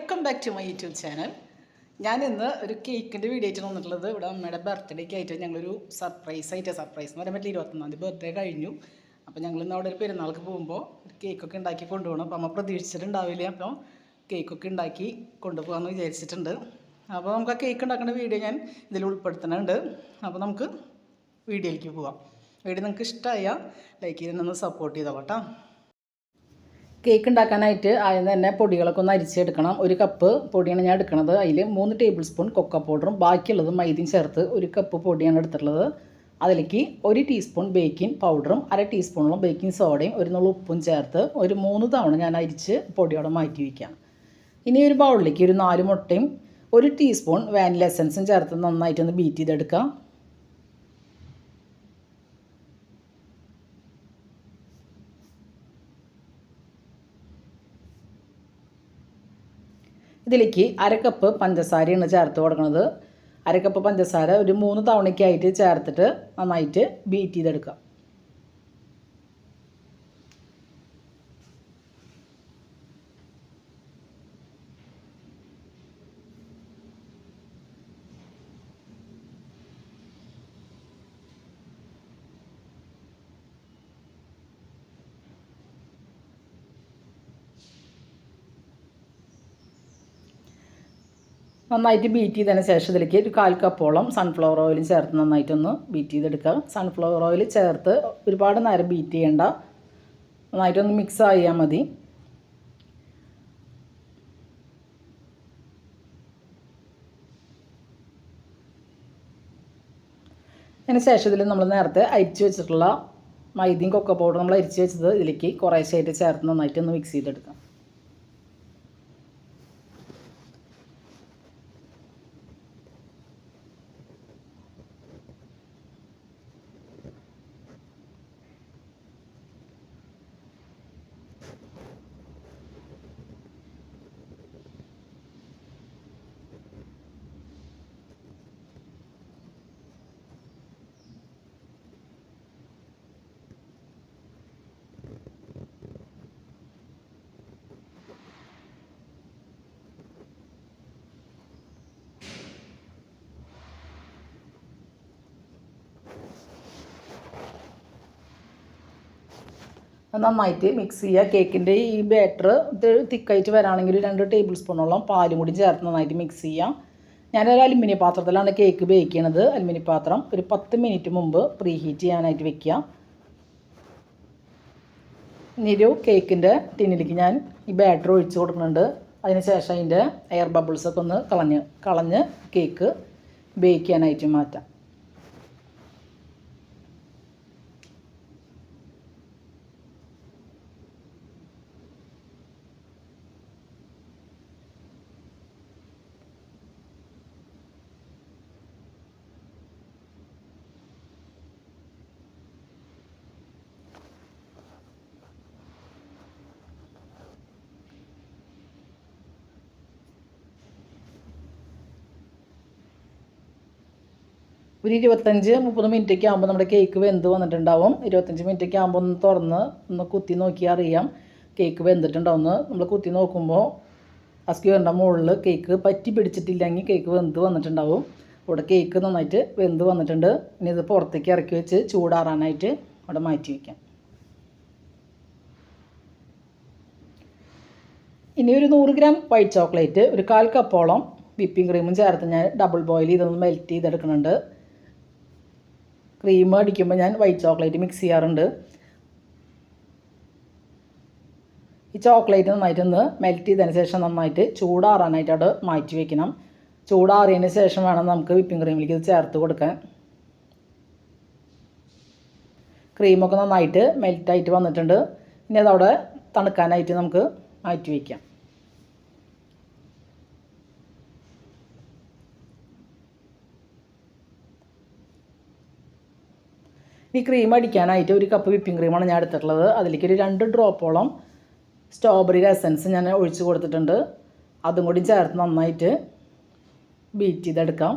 Welcome back to my YouTube channel. ഞാൻ ഇന്ന് ഒരു കേക്കിൻ്റെ വീഡിയോ ആയിട്ട് വന്നിട്ടുള്ളത്. ഇവിടെ അമ്മയുടെ ബർത്ത്ഡേക്ക് ആയിട്ട് ഞങ്ങളൊരു സർപ്രൈസ് എന്ന് പറയാൻ പറ്റില്ല, 21-ാം തീയതി ബർത്ത്ഡേ കഴിഞ്ഞു. അപ്പോൾ ഞങ്ങൾ ഇന്ന് അവിടെ ഒരു പെരുന്നാൾക്ക് പോകുമ്പോൾ ഒരു കേക്കൊക്കെ ഉണ്ടാക്കി കൊണ്ടുപോകണം. അപ്പോൾ അമ്മ പ്രതീക്ഷിച്ചിട്ടുണ്ടാവില്ല. അപ്പോൾ കേക്കൊക്കെ ഉണ്ടാക്കി കൊണ്ടുപോകാമെന്ന് വിചാരിച്ചിട്ടുണ്ട്. അപ്പോൾ നമുക്ക് ആ കേക്ക് ഉണ്ടാക്കുന്ന വീഡിയോ ഞാൻ ഇതിൽ ഉൾപ്പെടുത്തുന്നുണ്ട്. അപ്പോൾ നമുക്ക് വീഡിയോയിലേക്ക് പോവാം. വീഡിയോ നിങ്ങൾക്ക് ഇഷ്ടമായ ലൈക്ക് ചെയ്തൊന്ന് സപ്പോർട്ട് ചെയ്തോ കേട്ടോ. കേക്ക് ഉണ്ടാക്കാനായിട്ട് ആദ്യം തന്നെ പൊടികളൊക്കെ ഒന്ന് അരിച്ചെടുക്കണം. 1 കപ്പ് പൊടിയാണ് ഞാൻ എടുക്കുന്നത്. അതിൽ 3 ടേബിൾ സ്പൂൺ കൊക്കോ പൗഡറും ബാക്കിയുള്ളത് മൈദയും ചേർത്ത് 1 കപ്പ് പൊടിയാണ് എടുത്തിട്ടുള്ളത്. അതിലേക്ക് 1 ടീസ്പൂൺ ബേക്കിംഗ് പൗഡറും 1/2 ടീസ്പൂണോളം ബേക്കിംഗ് സോഡയും 1 നുള്ളു ഉപ്പും ചേർത്ത് ഒരു 3 തവണ ഞാൻ അരിച്ച് പൊടിയോടെ മാറ്റി വയ്ക്കാം. ഇനി ഒരു ബൗളിലേക്ക് ഒരു 4 മുട്ടയും 1 ടീസ്പൂൺ വാനില എസൻസും ചേർത്ത് നന്നായിട്ടൊന്ന് ബീറ്റ് ചെയ്തെടുക്കാം. ഇതിലേക്ക് 1/2 കപ്പ് പഞ്ചസാരയാണ് ചേർത്ത് കൊടുക്കുന്നത്. 1/2 കപ്പ് പഞ്ചസാര ഒരു 3 തവണയ്ക്കായിട്ട് ചേർത്തിട്ട് നന്നായിട്ട് ബീറ്റ് ചെയ്തെടുക്കാം. നന്നായിട്ട് ബീറ്റ് ചെയ്തതിന് ശേഷം ഇതിലേക്ക് ഒരു 1/4 കപ്പോളം സൺഫ്ലവർ ഓയിലും ചേർത്ത് നന്നായിട്ടൊന്ന് ബീറ്റ് ചെയ്തെടുക്കുക. സൺഫ്ലവർ ഓയിൽ ചേർത്ത് ഒരുപാട് നേരം ബീറ്റ് ചെയ്യേണ്ട, നന്നായിട്ടൊന്ന് മിക്സ് ആയാൽ മതി. അതിന് ശേഷം ഇതിൽ നമ്മൾ നേരത്തെ അരിച്ച് വെച്ചിട്ടുള്ള മൈദയും കൊക്കോ പൗഡർ നമ്മൾ അരിച്ച് വെച്ചത് ഇതിലേക്ക് കുറേശ്ശായിട്ട് ചേർത്ത് നന്നായിട്ടൊന്ന് മിക്സ് ചെയ്തെടുക്കാം. നന്നായിട്ട് മിക്സ് ചെയ്യുക. കേക്കിൻ്റെ ഈ ബാറ്റർ തിക്കായിട്ട് വരാണെങ്കിൽ 2 ടേബിൾ സ്പൂണോളം പാലും കൂടി ചേർത്ത് നന്നായിട്ട് മിക്സ് ചെയ്യാം. ഞാനൊരു അലുമിനിയം പാത്രത്തിലാണ് കേക്ക് ബേക്ക് ചെയ്യണത്. അലുമിനിയം പാത്രം ഒരു 10 മിനിറ്റ് മുമ്പ് പ്രീ ഹീറ്റ് ചെയ്യാനായിട്ട് വെക്കുക. ഇനിയൊരു കേക്കിൻ്റെ ടിന്നിലേക്ക് ഞാൻ ഈ ബാറ്റർ ഒഴിച്ച് കൊടുക്കുന്നുണ്ട്. അതിനുശേഷം അതിൻ്റെ എയർ ബബിൾസൊക്കെ ഒന്ന് കളഞ്ഞ് കേക്ക് ബേക്ക് ചെയ്യാനായിട്ട് മാറ്റാം. ഒരു 25-30 മിനിറ്റൊക്കെ ആകുമ്പോൾ നമ്മുടെ കേക്ക് വെന്ത് വന്നിട്ടുണ്ടാവും. 25 മിനിറ്റൊക്കെ ആകുമ്പോൾ ഒന്ന് തുറന്ന് ഒന്ന് കുത്തി നോക്കിയാൽ അറിയാം കേക്ക് വെന്തിട്ടുണ്ടാവും. നമ്മൾ കുത്തി നോക്കുമ്പോൾ ആ സ്ക്വയറിൻ്റെ മുകളിൽ കേക്ക് പറ്റി പിടിച്ചിട്ടില്ലെങ്കിൽ കേക്ക് വെന്ത് വന്നിട്ടുണ്ടാവും. ഇവിടെ കേക്ക് നന്നായിട്ട് വെന്ത് വന്നിട്ടുണ്ട്. ഇനി ഇത് പുറത്തേക്ക് ഇറക്കി വെച്ച് ചൂടാറാനായിട്ട് അവിടെ മാറ്റി വയ്ക്കാം. ഇനി ഒരു 100 ഗ്രാം വൈറ്റ് ചോക്ലേറ്റ്, ഒരു 1/4 കപ്പോളം വിപ്പിംഗ് ക്രീമും ചേർത്ത് ഞാൻ ഡബിൾ ബോയിൽ ചെയ്തൊന്ന് മെൽറ്റ് ചെയ്തെടുക്കുന്നുണ്ട്. ക്രീം അടിക്കുമ്പോൾ ഞാൻ വൈറ്റ് ചോക്ലേറ്റ് മിക്സ് ചെയ്യാറുണ്ട്. ഈ ചോക്ലേറ്റ് നന്നായിട്ടൊന്ന് മെൽറ്റ് ചെയ്തതിന് ശേഷം നന്നായിട്ട് ചൂടാറാനായിട്ട് അവിടെ മാറ്റി വയ്ക്കണം. ചൂടാറിയതിന് ശേഷം വേണം നമുക്ക് വിപ്പിംഗ് ക്രീമിലേക്ക് ഇത് ചേർത്ത് കൊടുക്കാൻ. ക്രീമൊക്കെ നന്നായിട്ട് മെൽറ്റായിട്ട് വന്നിട്ടുണ്ട്. ഇനി അതവിടെ തണുക്കാനായിട്ട് നമുക്ക് മാറ്റി വയ്ക്കാം. ഈ ക്രീം അടിക്കാനായിട്ട് 1 കപ്പ് വിപ്പിംഗ് ക്രീമാണ് ഞാൻ എടുത്തിട്ടുള്ളത്. അതിലേക്ക് ഒരു 2 ഡ്രോപ്പോളം സ്ട്രോബെറി എസൻസ് ഞാൻ ഒഴിച്ച് കൊടുത്തിട്ടുണ്ട്. അതും കൂടി ചേർത്ത് നന്നായിട്ട് ബീറ്റ് ചെയ്തെടുക്കാം.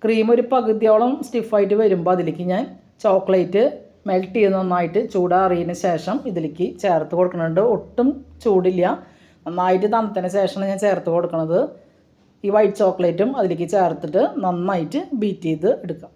ക്രീം ഒരു പകുതിയോളം സ്റ്റിഫായിട്ട് വരുമ്പോൾ അതിലേക്ക് ഞാൻ ചോക്ലേറ്റ് മെൽറ്റ് ചെയ്ത് നന്നായിട്ട് ചൂടാറിയതിന് ശേഷം ഇതിലേക്ക് ചേർത്ത് കൊടുക്കുന്നുണ്ട്. ഒട്ടും ചൂടില്ല, നന്നായിട്ട് തണുത്തതിന് ശേഷമാണ് ഞാൻ ചേർത്ത് കൊടുക്കുന്നത്. ഈ വൈറ്റ് ചോക്ലേറ്റും അതിലേക്ക് ചേർത്തിട്ട് നന്നായിട്ട് ബീറ്റ് ചെയ്ത് എടുക്കാം.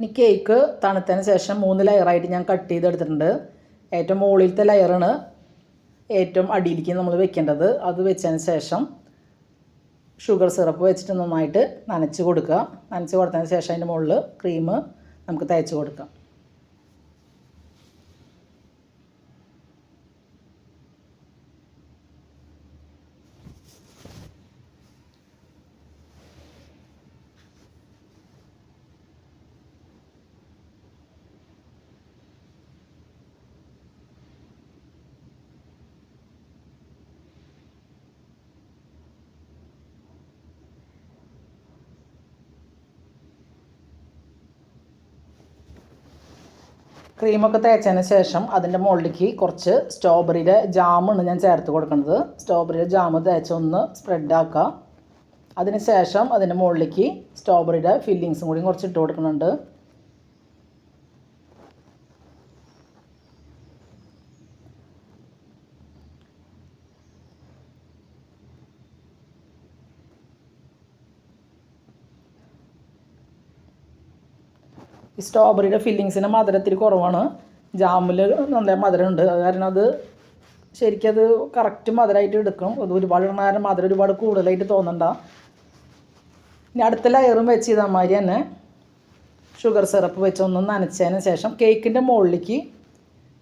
ഇനി കേക്ക് തണുത്തതിന് ശേഷം 3 ലെയറായിട്ട് ഞാൻ കട്ട് ചെയ്തെടുത്തിട്ടുണ്ട്. ഏറ്റവും മുകളിലത്തെ ലെയറാണ് ഏറ്റവും അടിയിലേക്ക് നമ്മൾ വെക്കേണ്ടത്. അത് വെച്ചതിന് ശേഷം ഷുഗർ സിറപ്പ് വെച്ചിട്ട് നന്നായിട്ട് നനച്ച് കൊടുക്കുക. നനച്ച് കൊടുത്തതിന് ശേഷം അതിൻ്റെ മുകളിൽ ക്രീം നമുക്ക് തേച്ച് കൊടുക്കാം. ക്രീമൊക്കെ തേച്ചതിന് ശേഷം അതിൻ്റെ മുകളിലേക്ക് കുറച്ച് സ്ട്രോബെറിയുടെ ജാമാണ് ഞാൻ ചേർത്ത് കൊടുക്കുന്നത്. സ്ട്രോബെറിയുടെ ജാം തേച്ച് ഒന്ന് സ്പ്രെഡാക്കുക. അതിന് ശേഷം അതിൻ്റെ മുകളിലേക്ക് സ്ട്രോബെറിയുടെ ഫില്ലിങ്സും കൂടി കുറച്ച് ഇട്ട് കൊടുക്കുന്നുണ്ട്. ഈ സ്ട്രോബെറിയുടെ ഫില്ലിങ്സിന് മധുരത്തിൽ കുറവാണ്, ജാമിൽ നല്ല മധുരമുണ്ട്. അത് കാരണം അത് ശരിക്കത് കറക്റ്റ് മധുരമായിട്ട് എടുക്കും. അത് ഒരുപാട് കാരണം മധുരം ഒരുപാട് കൂടുതലായിട്ട് തോന്നണ്ട. ഇനി അടുത്ത ലെയറും വെച്ച് ചെയ്ത മാതിരി തന്നെ ഷുഗർ സിറപ്പ് വെച്ച് ഒന്ന് നനച്ചതിന് ശേഷം കേക്കിൻ്റെ മുകളിലേക്ക്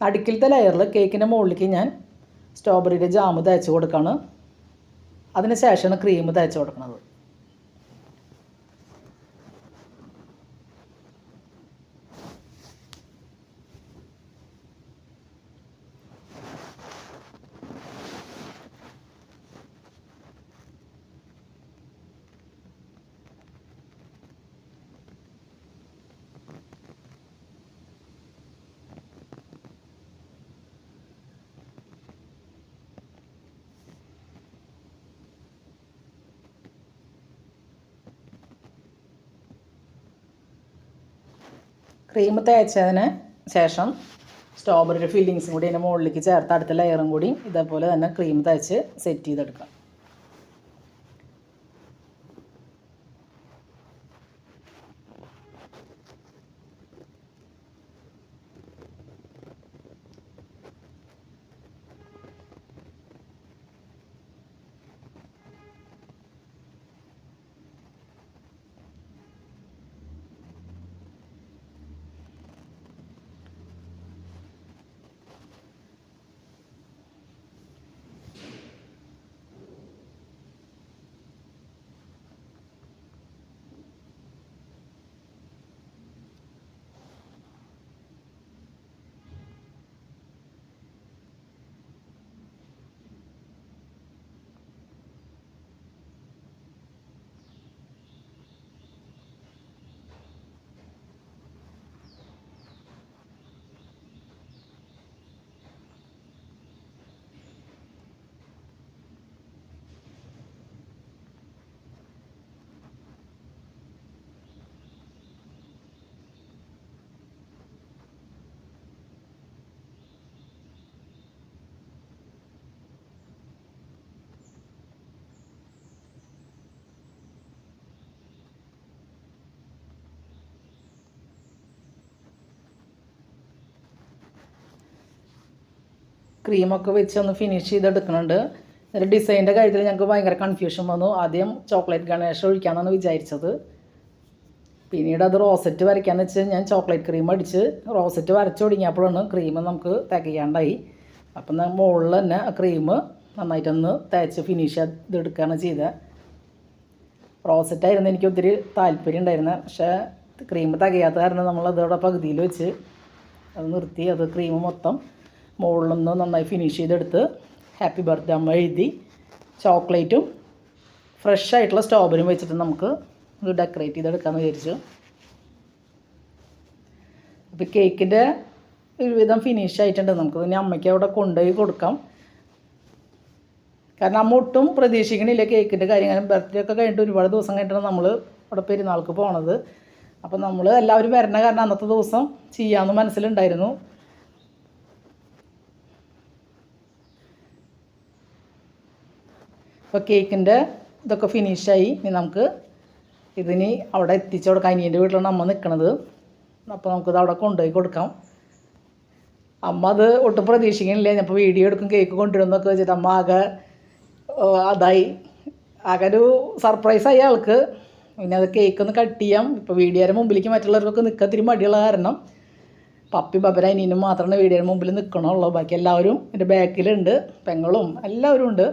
നടുക്കിലത്തെ ലെയറിൽ കേക്കിൻ്റെ മുകളിലേക്ക് ഞാൻ സ്ട്രോബെറിയുടെ ജാം തേച്ച് കൊടുക്കുകയാണ്. അതിന് ശേഷമാണ് ക്രീം തേച്ച് കൊടുക്കുന്നത്. ക്രീം തേച്ചതിന് ശേഷം സ്ട്രോബെറിയുടെ ഫില്ലിങ്സും കൂടി അതിൻ്റെ മുകളിലേക്ക് ചേർത്ത് അടുത്ത ലെയറും കൂടി ഇതേപോലെ തന്നെ ക്രീം തേച്ച് സെറ്റ് ചെയ്തെടുക്കാം. ക്രീമൊക്കെ വെച്ച് ഒന്ന് ഫിനിഷ് ചെയ്തെടുക്കുന്നുണ്ട്. ഒരു ഡിസൈനിൻ്റെ കാര്യത്തിൽ ഞങ്ങൾക്ക് ഭയങ്കര കൺഫ്യൂഷൻ വന്നു. ആദ്യം ചോക്ലേറ്റ് ഗണേഷ് ഒഴിക്കാമെന്നാണ് വിചാരിച്ചത്. പിന്നീട് അത് റോസറ്റ് വരയ്ക്കാമെന്ന് വെച്ച് ഞാൻ ചോക്ലേറ്റ് ക്രീം അടിച്ച് റോസറ്റ് വരച്ച് തുടങ്ങിയപ്പോഴാണ് ക്രീം നമുക്ക് തികയാണ്ടായി. അപ്പം മുകളിൽ തന്നെ ആ ക്രീം നന്നായിട്ടൊന്ന് തേച്ച് ഫിനിഷ് ചെയ്തെടുക്കുകയാണ് ചെയ്തത്. റോസറ്റായിരുന്നു എനിക്ക് ഒത്തിരി താല്പര്യം ഉണ്ടായിരുന്നത്. പക്ഷേ ക്രീം തികയാത്ത കാരണം നമ്മൾ അതോടെ പകുതിയിൽ വെച്ച് അത് നിർത്തി. അത് ക്രീം മൊത്തം മുകളിലൊന്ന് നന്നായി ഫിനിഷ് ചെയ്തെടുത്ത് ഹാപ്പി ബർത്ത്ഡേ അമ്മ എഴുതി ചോക്ലേറ്റും ഫ്രഷ് ആയിട്ടുള്ള സ്ട്രോബെറിയും വെച്ചിട്ട് നമുക്ക് ഇത് ഡെക്കറേറ്റ് ചെയ്തെടുക്കാമെന്ന് വിചാരിച്ചു. അപ്പോൾ കേക്കിൻ്റെ ഒരുവിധം ഫിനിഷ് ആയിട്ടുണ്ട്. നമുക്ക് പിന്നെ അമ്മയ്ക്ക് അവിടെ കൊണ്ടുപോയി കൊടുക്കാം. കാരണം അമ്മ ഒട്ടും പ്രതീക്ഷിക്കണില്ല കേക്കിൻ്റെ കാര്യം. കാരണം ബർത്ത്ഡേ ഒക്കെ കഴിഞ്ഞിട്ട് ഒരുപാട് ദിവസം കഴിഞ്ഞിട്ടാണ് നമ്മൾ അവിടെ പെരുന്നാൾക്ക് പോണത്. അപ്പോൾ നമ്മൾ എല്ലാവരും വരണ കാരണം അന്നത്തെ ദിവസം ചെയ്യാമെന്ന് മനസ്സിലുണ്ടായിരുന്നു. അപ്പോൾ കേക്കിൻ്റെ ഇതൊക്കെ ഫിനിഷായി. ഇനി നമുക്ക് ഇതിനി അവിടെ എത്തിച്ച് കൊടുക്കാം. അനിയൻ്റെ വീട്ടിലാണ് അമ്മ നിൽക്കണത്. അപ്പോൾ നമുക്കിത് അവിടെ കൊണ്ടുപോയി കൊടുക്കാം. അമ്മ അത് ഒട്ടും പ്രതീക്ഷിക്കണില്ല. ഞാൻ ഇപ്പോൾ വീഡിയോ എടുക്കും കേക്ക് കൊണ്ടുവരുമെന്നൊക്കെ വെച്ചിട്ട് അമ്മ ആകെ ഒരു സർപ്രൈസായി ആൾക്ക്. പിന്നെ അത് കേക്ക് ഒന്ന് കട്ട് ചെയ്യാം. ഇപ്പോൾ വീഡിയോയുടെ മുമ്പിലേക്ക് മറ്റുള്ളവർക്കൊക്കെ നിൽക്കാൻ ഇത്തിരി മടിയുള്ള കാരണം പപ്പി ബബര അനിയനും മാത്രമാണ് വീഡിയോയുടെ മുമ്പിൽ നിൽക്കണുള്ളൂ. ബാക്കി എല്ലാവരും എൻ്റെ ബാക്കിലുണ്ട്, പെങ്ങളും എല്ലാവരും ഉണ്ട്.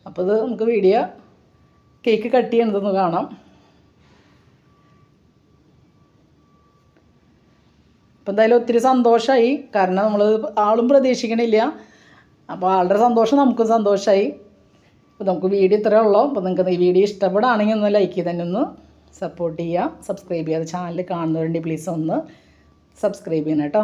അപ്പോൾ ഇത് നമുക്ക് കേക്ക് കട്ട് ചെയ്യണതൊന്ന് കാണാം. അപ്പോൾ എന്തായാലും ഒത്തിരി സന്തോഷമായി. കാരണം നമ്മൾ ആളും പ്രതീക്ഷിക്കണില്ല. അപ്പോൾ ആളുടെ സന്തോഷം നമുക്കും സന്തോഷമായി. അപ്പോൾ നമുക്ക് വീഡിയോ ഇത്രയേ ഉള്ളൂ. അപ്പോൾ നിങ്ങൾക്ക് ഈ വീഡിയോ ഇഷ്ടപ്പെടുകയാണെങ്കിൽ ഒന്ന് ലൈക്ക് ചെയ്ത് തന്നെ ഒന്ന് സപ്പോർട്ട് ചെയ്യുക. സബ്സ്ക്രൈബ് ചെയ്യാതെ ചാനൽ കാണുന്നവരുണ്ടെങ്കിൽ പ്ലീസ് ഒന്ന് സബ്സ്ക്രൈബ് ചെയ്യണം കേട്ടോ.